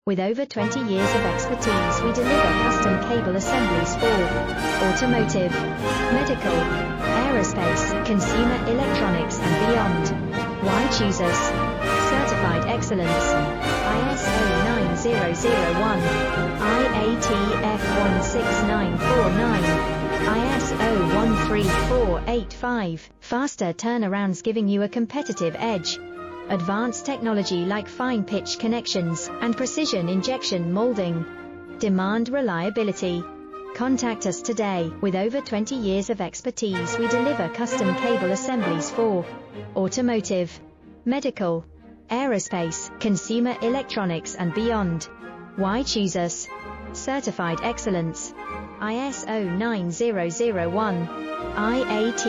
With over 20 years of expertise, we deliver custom cable assemblies for automotive, medical, aerospace, consumer electronics and beyond. Why choose us? Certified excellence. ISO 9001, IATF 16949, ISO 13485. Faster turnarounds giving you a competitive edge. Advanced technology like fine pitch connections and precision injection molding. Demand reliability. Contact us today. With over 20 years of expertise, we deliver custom cable assemblies for automotive, medical, aerospace, consumer electronics and beyond. Why choose us? Certified excellence. ISO 9001, IATF